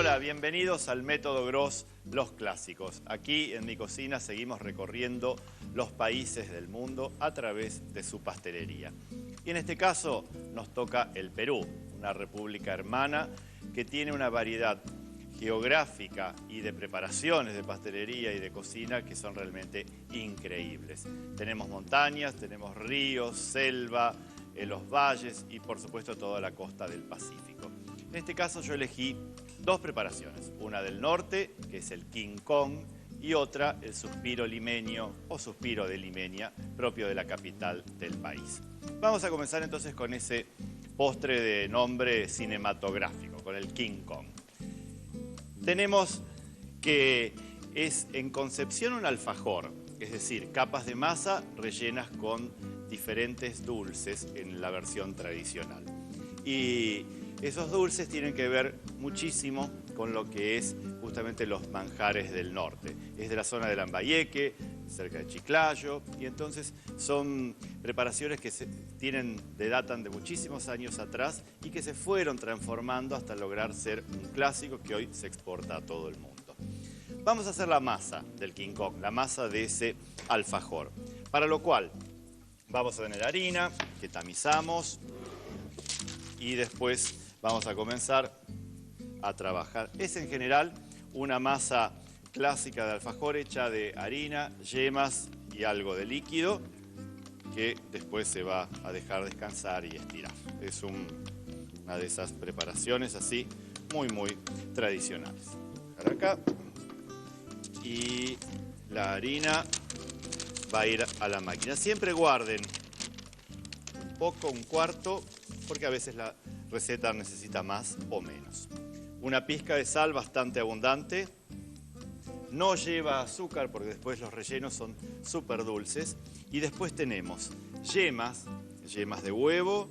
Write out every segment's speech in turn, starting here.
Hola, bienvenidos al Método Gross, los clásicos. Aquí en mi cocina seguimos recorriendo los países del mundo a través de su pastelería. Y en este caso nos toca el Perú, una república hermana que tiene una variedad geográfica y de preparaciones de pastelería y de cocina que son realmente increíbles. Tenemos montañas, tenemos ríos, selva, los valles y por supuesto toda la costa del Pacífico. En este caso yo elegí dos preparaciones, una del norte, que es el King Kong, y otra, el suspiro limeño o suspiro de Limeña, propio de la capital del país. Vamos a comenzar entonces con ese postre de nombre cinematográfico, con el King Kong. Tenemos que es en concepción un alfajor, es decir, capas de masa rellenas con diferentes dulces en la versión tradicional. Y esos dulces tienen que ver muchísimo con lo que es justamente los manjares del norte. Es de la zona de Lambayeque, cerca de Chiclayo, y entonces son preparaciones que datan de muchísimos años atrás y que se fueron transformando hasta lograr ser un clásico que hoy se exporta a todo el mundo. Vamos a hacer la masa del King Kong, la masa de ese alfajor, para lo cual vamos a tener harina que tamizamos y después vamos a comenzar a trabajar. Es en general una masa clásica de alfajor hecha de harina, yemas y algo de líquido que después se va a dejar descansar y estirar. Es una de esas preparaciones así muy tradicionales. Acá. Y la harina va a ir a la máquina. Siempre guarden un poco, un cuarto, porque a veces la receta necesita más o menos. Una pizca de sal bastante abundante. No lleva azúcar porque después los rellenos son súper dulces. Y después tenemos yemas de huevo,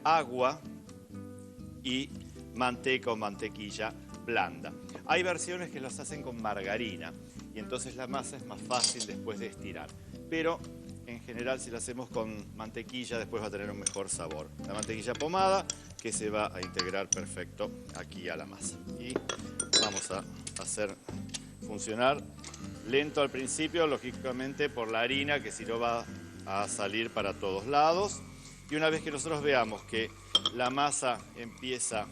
agua y manteca o mantequilla blanda. Hay versiones que los hacen con margarina y entonces la masa es más fácil después de estirar. Pero en general si la hacemos con mantequilla después va a tener un mejor sabor. La mantequilla pomada que se va a integrar perfecto aquí a la masa. Y vamos a hacer funcionar lento al principio, lógicamente por la harina que si no va a salir para todos lados. Y una vez que nosotros veamos que la masa empieza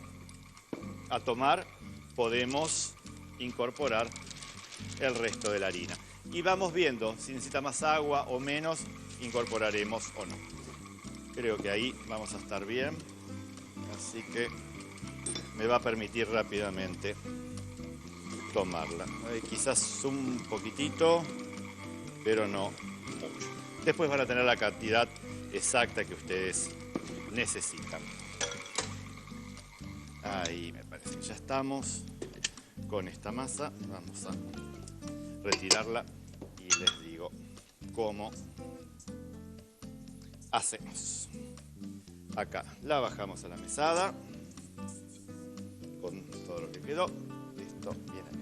a tomar, podemos incorporar el resto de la harina. Y vamos viendo si necesita más agua o menos, incorporaremos o no. Creo que ahí vamos a estar bien, así que me va a permitir rápidamente tomarla. Quizás un poquitito, pero no mucho. Después van a tener la cantidad exacta que ustedes necesitan. Ahí me parece que ya estamos con esta masa. Vamos a retirarla y les digo cómo hacemos. Acá la bajamos a la mesada con todo lo que quedó. Listo, bien acá.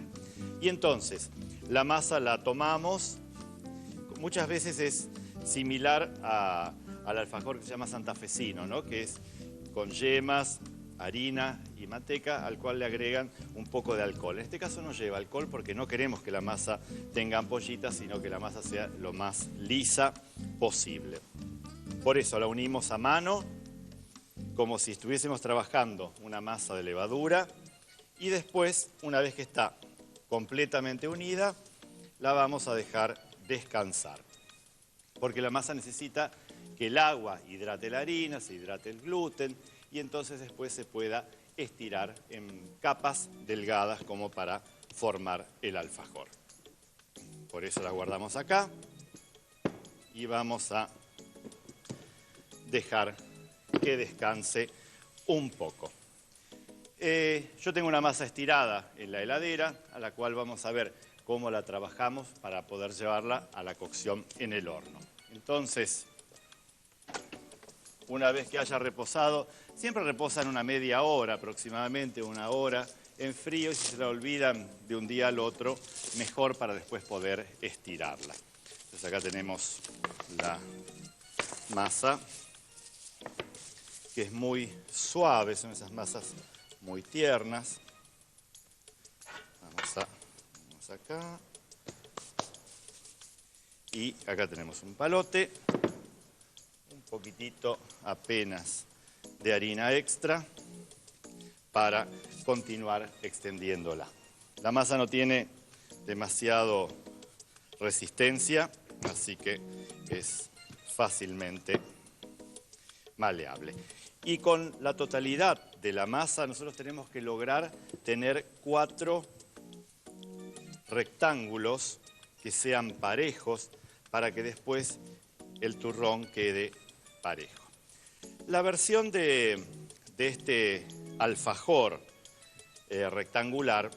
Y entonces la masa la tomamos. Muchas veces es similar al alfajor que se llama santafesino, ¿no? Que es con yemas, harina y manteca, al cual le agregan un poco de alcohol. En este caso no lleva alcohol porque no queremos que la masa tenga ampollitas, sino que la masa sea lo más lisa posible. Por eso la unimos a mano, como si estuviésemos trabajando una masa de levadura, y después, una vez que está completamente unida, la vamos a dejar descansar. Porque la masa necesita que el agua hidrate la harina, se hidrate el gluten, y entonces después se pueda estirar en capas delgadas como para formar el alfajor. Por eso la guardamos acá y vamos a dejar que descanse un poco. Yo tengo una masa estirada en la heladera, a la cual vamos a ver cómo la trabajamos para poder llevarla a la cocción en el horno. Entonces, una vez que haya reposado, siempre reposan una media hora aproximadamente, una hora en frío, y si se la olvidan de un día al otro, mejor para después poder estirarla. Entonces acá tenemos la masa, que es muy suave, son esas masas muy tiernas. acá. Y acá tenemos un palote, un poquitito apenas de harina extra para continuar extendiéndola. La masa no tiene demasiado resistencia, así que es fácilmente maleable. Y con la totalidad de la masa nosotros tenemos que lograr tener 4 rectángulos que sean parejos para que después el turrón quede parejo. La versión de este alfajor rectangular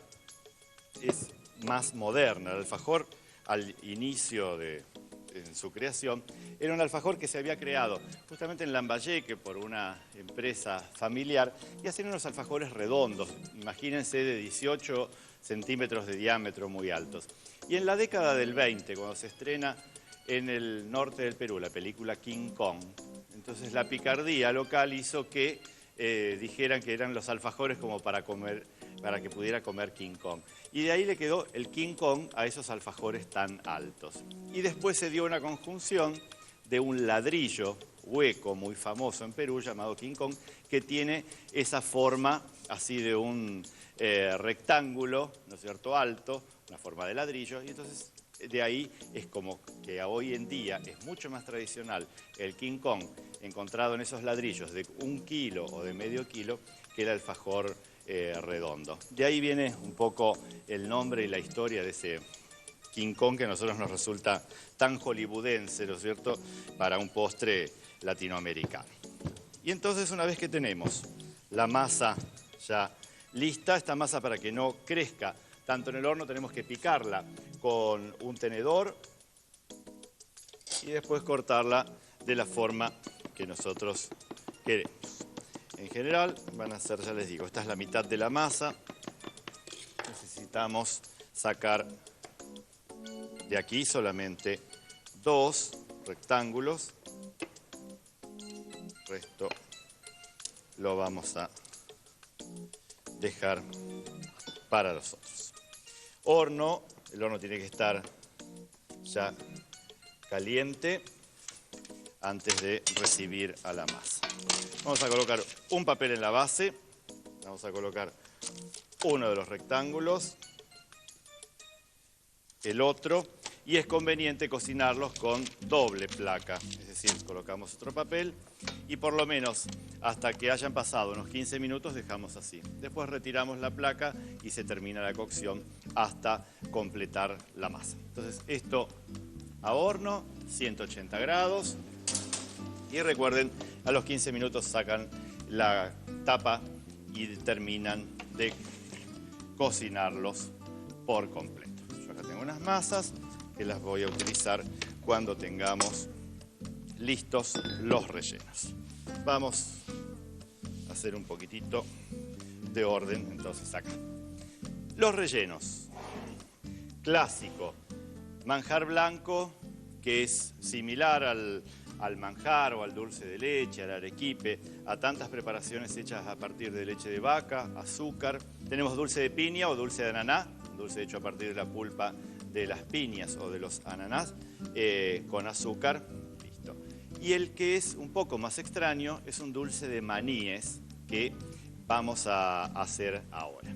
es más moderna. El alfajor al inicio en su creación era un alfajor que se había creado justamente en Lambayeque por una empresa familiar y hacían unos alfajores redondos, imagínense de 18 centímetros de diámetro, muy altos. Y en la década del 20, cuando se estrena en el norte del Perú la película King Kong, entonces la picardía local hizo que dijeran que eran los alfajores como para comer, para que pudiera comer King Kong. Y de ahí le quedó el King Kong a esos alfajores tan altos. Y después se dio una conjunción de un ladrillo hueco muy famoso en Perú llamado King Kong, que tiene esa forma así de un rectángulo, ¿no es cierto?, alto, una forma de ladrillo, y entonces de ahí es como que hoy en día es mucho más tradicional el King Kong encontrado en esos ladrillos de 1 kilo o de medio kilo que el alfajor redondo. De ahí viene un poco el nombre y la historia de ese King Kong que a nosotros nos resulta tan hollywoodense, ¿no es cierto?, para un postre latinoamericano. Y entonces una vez que tenemos la masa ya lista, esta masa para que no crezca tanto en el horno tenemos que picarla con un tenedor y después cortarla de la forma que nosotros queremos. En general van a ser, ya les digo, esta es la mitad de la masa. Necesitamos sacar de aquí solamente 2 rectángulos. El resto lo vamos a dejar para los otros. Horno, el horno tiene que estar ya caliente antes de recibir a la masa. Vamos a colocar un papel en la base, vamos a colocar uno de los rectángulos, el otro, y es conveniente cocinarlos con doble placa, es decir, colocamos otro papel y por lo menos hasta que hayan pasado unos 15 minutos dejamos así. Después retiramos la placa y se termina la cocción hasta completar la masa. Entonces esto a horno, 180 grados y recuerden, a los 15 minutos sacan la tapa y terminan de cocinarlos por completo. Yo acá tengo unas masas que las voy a utilizar cuando tengamos listos los rellenos. Vamos a hacer un poquitito de orden entonces acá. Los rellenos. Clásico. Manjar blanco, que es similar al manjar o al dulce de leche, al arequipe, a tantas preparaciones hechas a partir de leche de vaca, azúcar. Tenemos dulce de piña o dulce de ananá, dulce hecho a partir de la pulpa de las piñas o de los ananás, con azúcar, listo. Y el que es un poco más extraño es un dulce de maníes que vamos a hacer ahora.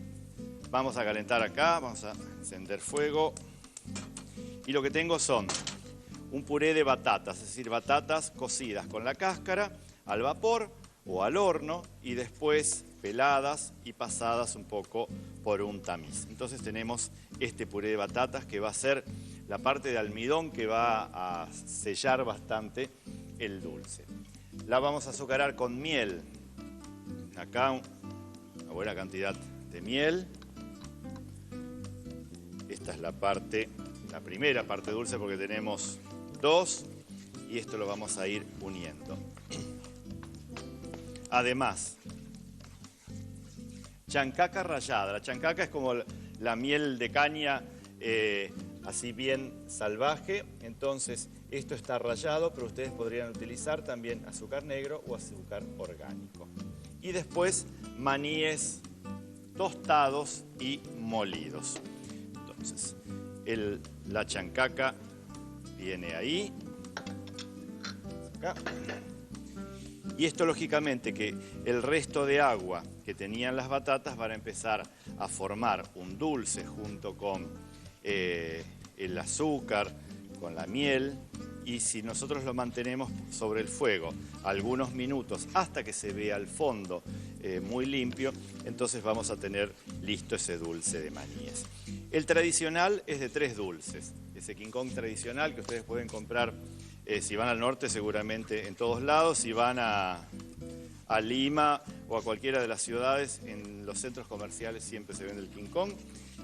Vamos a calentar acá, vamos a encender fuego. Y lo que tengo son un puré de batatas, es decir, batatas cocidas con la cáscara al vapor o al horno y después peladas y pasadas un poco por un tamiz. Entonces tenemos este puré de batatas que va a ser la parte de almidón que va a sellar bastante el dulce. La vamos a azucarar con miel. Acá una buena cantidad de miel. Esta es la primera parte dulce porque tenemos 2 y esto lo vamos a ir uniendo. Además, chancaca rallada. La chancaca es como la miel de caña así bien salvaje. Entonces, esto está rallado, pero ustedes podrían utilizar también azúcar negro o azúcar orgánico. Y después, maníes tostados y molidos. Entonces, La chancaca viene ahí. Acá. Y esto lógicamente que el resto de agua que tenían las batatas van a empezar a formar un dulce junto con el azúcar, con la miel. Y si nosotros lo mantenemos sobre el fuego algunos minutos hasta que se vea al fondo muy limpio, entonces vamos a tener listo ese dulce de maníes. El tradicional es de 3 dulces. Ese King Kong tradicional que ustedes pueden comprar si van al norte seguramente en todos lados, si van a Lima o a cualquiera de las ciudades, en los centros comerciales siempre se vende el King Kong.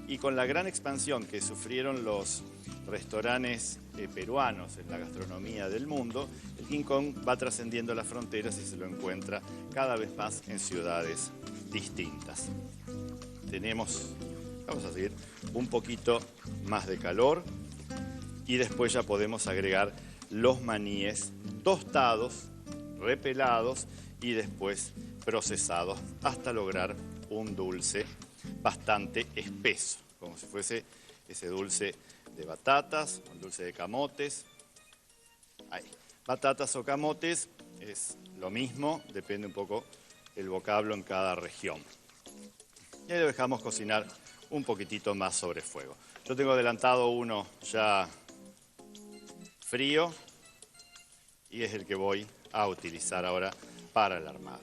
Y con la gran expansión que sufrieron los restaurantes peruanos en la gastronomía del mundo, el King Kong va trascendiendo las fronteras y se lo encuentra cada vez más en ciudades distintas. Vamos a seguir un poquito más de calor y después ya podemos agregar los maníes tostados, repelados y después procesados hasta lograr un dulce bastante espeso, como si fuese ese dulce de batatas, un dulce de camotes. Ahí. Batatas o camotes es lo mismo, depende un poco el vocablo en cada región. Y ahí lo dejamos cocinar un poquitito más sobre fuego. Yo tengo adelantado uno ya frío y es el que voy a utilizar ahora para el armado.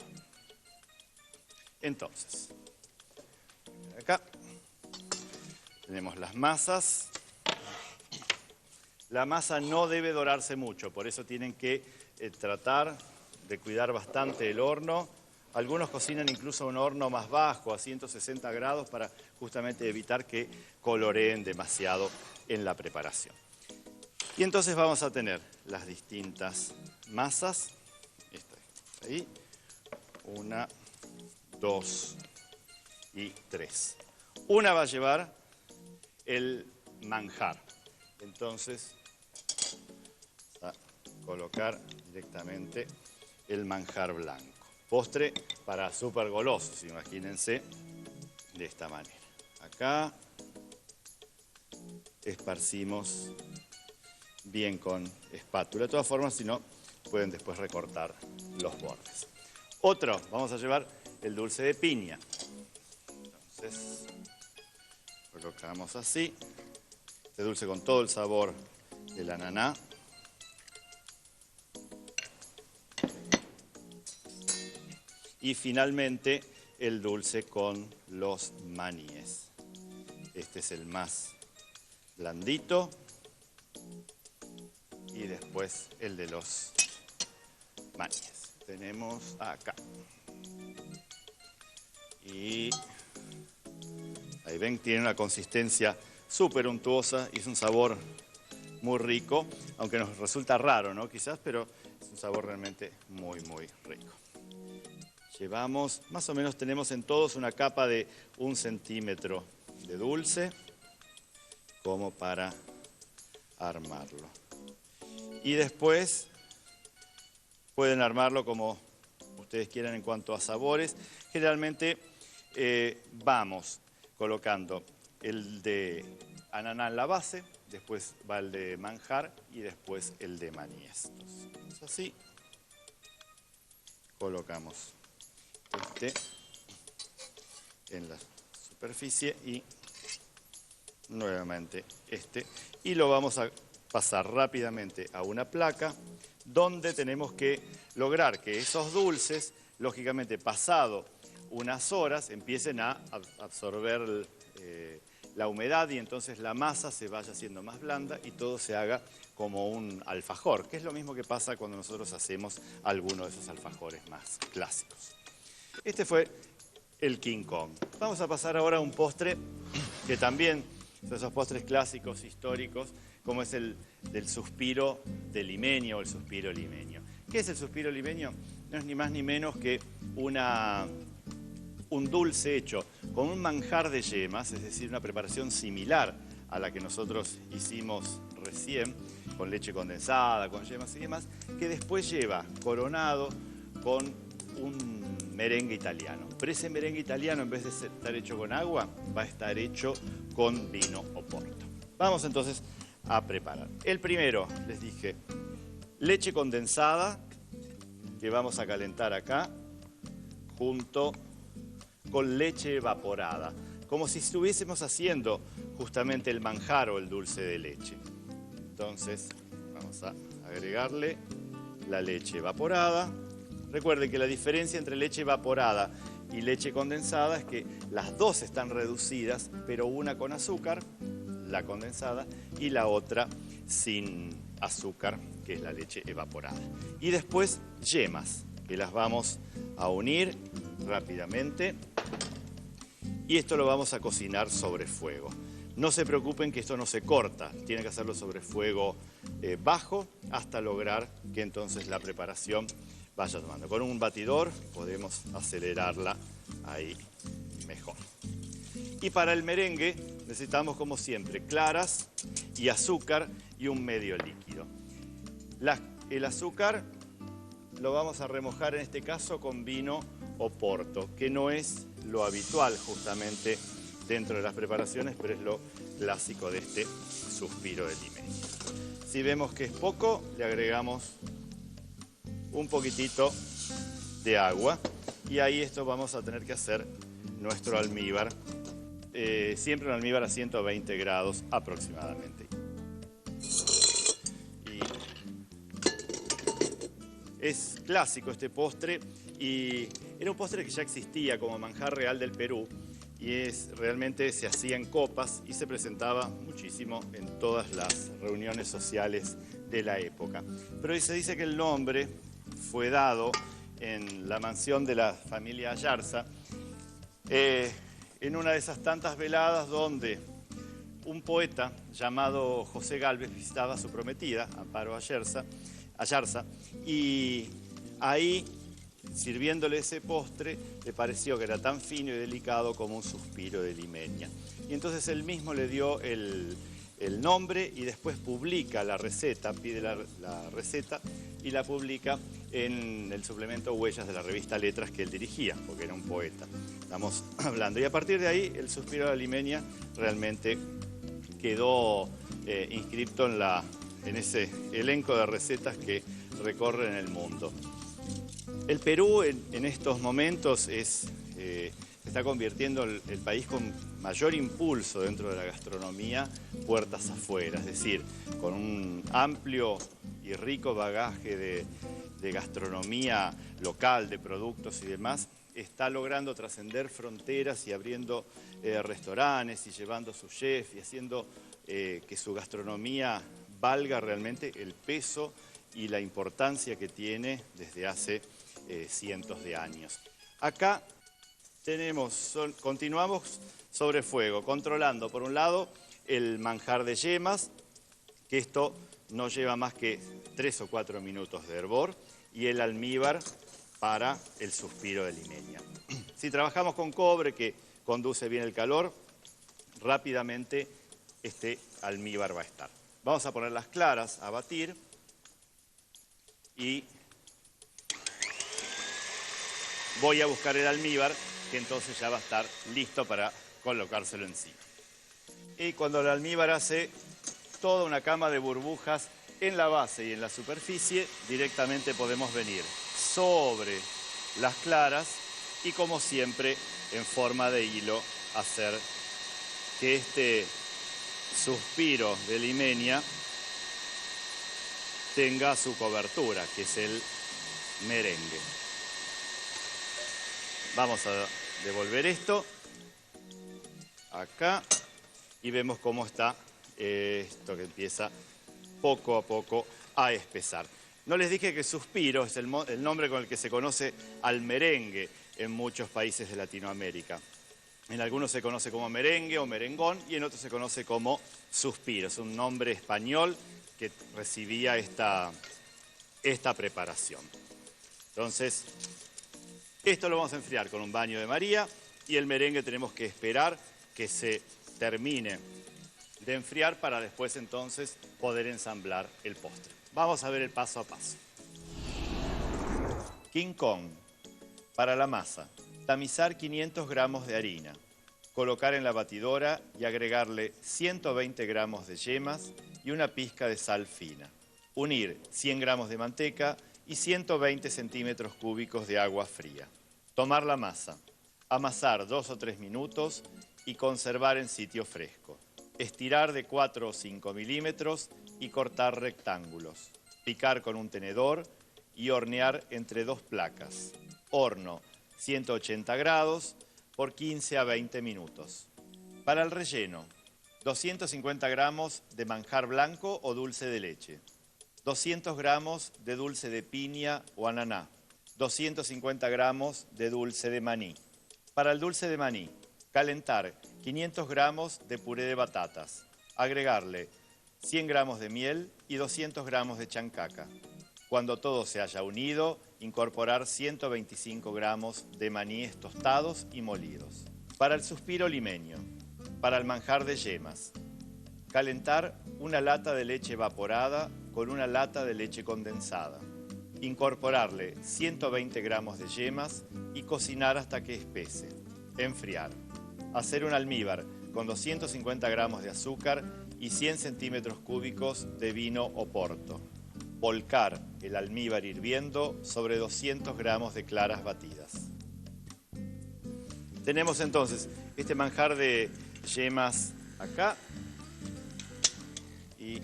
Entonces, acá tenemos las masas. La masa no debe dorarse mucho, por eso tienen que tratar de cuidar bastante el horno. Algunos cocinan incluso a un horno más bajo, a 160 grados, para justamente evitar que coloreen demasiado en la preparación. Y entonces vamos a tener las distintas masas. Esta es ahí. 1, 2 y 3. Una va a llevar el manjar. Entonces, a colocar directamente el manjar blanco. Postre para súper golosos, imagínense, de esta manera. Acá esparcimos bien con espátula. De todas formas, si no, pueden después recortar los bordes. Otro, vamos a llevar el dulce de piña. Entonces, colocamos así. Este dulce con todo el sabor del ananá. Y finalmente, el dulce con los maníes. Este es el más blandito. Y después el de los maníes. Tenemos acá. Y ahí ven, tiene una consistencia súper untuosa y es un sabor muy rico, aunque nos resulta raro, ¿no? Quizás, pero es un sabor realmente muy, muy rico. Llevamos, más o menos tenemos en todos una capa de 1 centímetro de dulce, como para armarlo. Y después pueden armarlo como ustedes quieran en cuanto a sabores. Generalmente vamos colocando el de ananá en la base, después va el de manjar y después el de maníes. Entonces, así colocamos este en la superficie y nuevamente este. Y lo vamos a pasar rápidamente a una placa donde tenemos que lograr que esos dulces, lógicamente pasado unas horas, empiecen a absorber la humedad y entonces la masa se vaya haciendo más blanda y todo se haga como un alfajor, que es lo mismo que pasa cuando nosotros hacemos alguno de esos alfajores más clásicos. Este fue el King Kong. Vamos a pasar ahora a un postre que también son esos postres clásicos, históricos, como es el del suspiro de limeño o el suspiro limeño. ¿Qué es el suspiro limeño? No es ni más ni menos que un dulce hecho con un manjar de yemas, es decir, una preparación similar a la que nosotros hicimos recién, con leche condensada, con yemas y demás, que después lleva coronado con un merengue italiano. Pero ese merengue italiano, en vez de estar hecho con agua, va a estar hecho con vino Oporto. Vamos entonces a preparar. El primero, les dije, leche condensada, que vamos a calentar acá, junto con leche evaporada, como si estuviésemos haciendo justamente el manjar o el dulce de leche. Entonces, vamos a agregarle la leche evaporada. Recuerden que la diferencia entre leche evaporada y leche condensada es que las dos están reducidas, pero una con azúcar, la condensada, y la otra sin azúcar, que es la leche evaporada. Y después yemas, que las vamos a unir rápidamente. Y esto lo vamos a cocinar sobre fuego. No se preocupen que esto no se corta, tienen que hacerlo sobre fuego bajo hasta lograr que entonces la preparación vaya tomando. Con un batidor podemos acelerarla ahí mejor. Y para el merengue necesitamos, como siempre, claras y azúcar y un medio líquido. El azúcar lo vamos a remojar en este caso con vino o porto, que no es lo habitual justamente dentro de las preparaciones, pero es lo clásico de este suspiro de limeña. Si vemos que es poco, le agregamos un poquitito de agua y ahí esto vamos a tener que hacer nuestro almíbar, siempre un almíbar a 120 grados aproximadamente. Y es clásico este postre y era un postre que ya existía como manjar real del Perú y realmente se hacía en copas y se presentaba muchísimo en todas las reuniones sociales de la época. Pero se dice que el nombre fue dado en la mansión de la familia Ayarza, en una de esas tantas veladas donde un poeta llamado José Gálvez visitaba a su prometida, Amparo Ayarza, y ahí, sirviéndole ese postre, le pareció que era tan fino y delicado como un suspiro de limeña. Y entonces él mismo le dio el nombre y después publica la receta, pide la receta y la publica en el suplemento Huellas de la revista Letras que él dirigía, porque era un poeta. Estamos hablando. Y a partir de ahí, el suspiro de la limeña realmente quedó inscripto en ese elenco de recetas que recorren el mundo. El Perú en estos momentos se está convirtiendo el país con mayor impulso dentro de la gastronomía puertas afuera, es decir, con un amplio y rico bagaje de gastronomía local, de productos y demás, está logrando trascender fronteras y abriendo restaurantes y llevando su chef y haciendo que su gastronomía valga realmente el peso y la importancia que tiene desde hace cientos de años. Acá continuamos sobre fuego, controlando por un lado el manjar de yemas, que esto no lleva más que 3 o 4 minutos de hervor, y el almíbar para el suspiro de limeña. Si trabajamos con cobre, que conduce bien el calor, rápidamente este almíbar va a estar. Vamos a poner las claras a batir y voy a buscar el almíbar, que entonces ya va a estar listo para colocárselo encima. Y cuando el almíbar hace toda una cama de burbujas en la base y en la superficie, directamente podemos venir sobre las claras y, como siempre, en forma de hilo, hacer que este suspiro de limeña tenga su cobertura, que es el merengue. Vamos a devolver esto acá y vemos cómo está esto que empieza poco a poco a espesar. No les dije que suspiro es el nombre con el que se conoce al merengue en muchos países de Latinoamérica. En algunos se conoce como merengue o merengón y en otros se conoce como suspiro. Es un nombre español que recibía esta preparación. Entonces, esto lo vamos a enfriar con un baño de María y el merengue tenemos que esperar que se termine de enfriar para después entonces poder ensamblar el postre. Vamos a ver el paso a paso. King Kong. Para la masa, tamizar 500 gramos de harina, colocar en la batidora y agregarle 120 gramos de yemas y una pizca de sal fina. Unir 100 gramos de manteca y 120 centímetros cúbicos de agua fría. Tomar la masa, amasar 2 o 3 minutos y conservar en sitio fresco. Estirar de 4 o 5 milímetros y cortar rectángulos. Picar con un tenedor y hornear entre 2 placas. Horno 180 grados por 15 a 20 minutos. Para el relleno, 250 gramos de manjar blanco o dulce de leche, 200 gramos de dulce de piña o ananá, 250 gramos de dulce de maní. Para el dulce de maní, calentar 500 gramos de puré de batatas, agregarle 100 gramos de miel y 200 gramos de chancaca. Cuando todo se haya unido, incorporar 125 gramos de maníes tostados y molidos. Para el suspiro limeño, para el manjar de yemas, calentar una lata de leche evaporada con una lata de leche condensada. Incorporarle 120 gramos de yemas y cocinar hasta que espese. Enfriar. Hacer un almíbar con 250 gramos de azúcar y 100 centímetros cúbicos de vino Oporto. Volcar el almíbar hirviendo sobre 200 gramos de claras batidas. Tenemos entonces este manjar de yemas acá y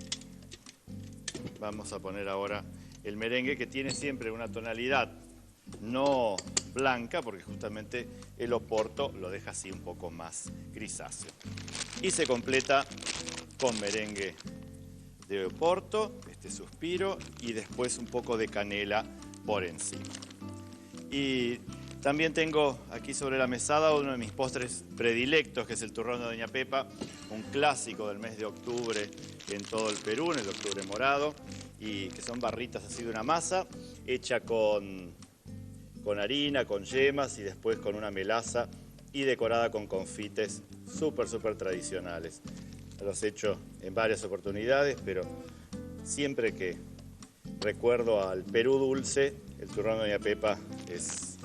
vamos a poner ahora el merengue, que tiene siempre una tonalidad no blanca porque justamente el Oporto lo deja así un poco más grisáceo. Y se completa con merengue de Oporto, este suspiro, y después un poco de canela por encima. Y también tengo aquí sobre la mesada uno de mis postres predilectos, que es el turrón de Doña Pepa, un clásico del mes de octubre en todo el Perú, en el octubre morado, y que son barritas así de una masa hecha con harina, con yemas y después con una melaza y decorada con confites súper tradicionales. Los he hecho en varias oportunidades, pero siempre que recuerdo al Perú dulce, el turrón de Doña Pepa es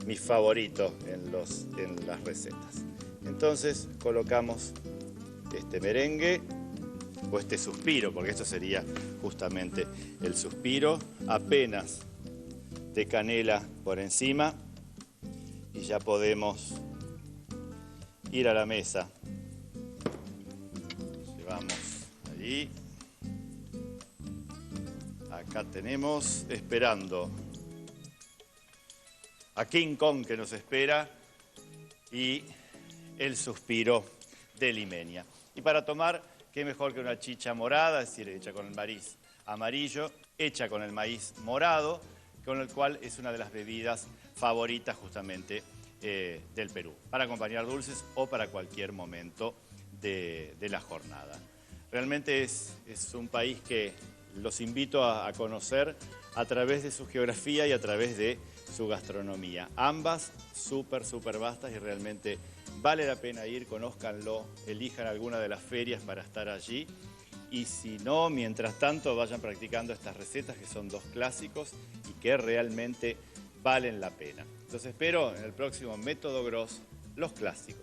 mi favorito en las recetas. Entonces colocamos este merengue o este suspiro, porque esto sería justamente el suspiro, apenas de canela por encima y ya podemos ir a la mesa. Llevamos allí. Acá tenemos, esperando a King Kong que nos espera, y el suspiro de limeña. Y para tomar, qué mejor que una chicha morada, es decir, hecha con el maíz amarillo, hecha con el maíz morado, con el cual es una de las bebidas favoritas justamente del Perú, para acompañar dulces o para cualquier momento de la jornada. Realmente es un país que los invito a conocer a través de su geografía y a través de su gastronomía. Ambas súper vastas y realmente vale la pena ir, conózcanlo, elijan alguna de las ferias para estar allí. Y si no, mientras tanto, vayan practicando estas recetas que son dos clásicos y que realmente valen la pena. Los espero en el próximo Método Gross, los clásicos.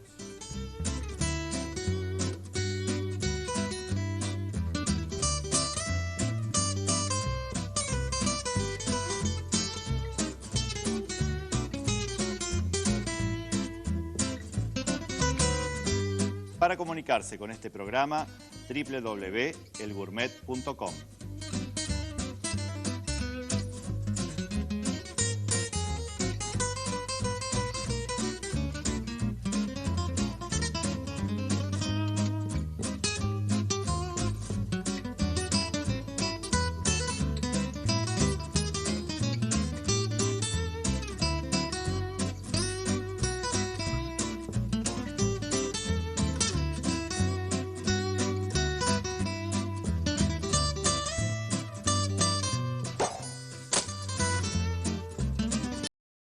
Para comunicarse con este programa, www.elgourmet.com.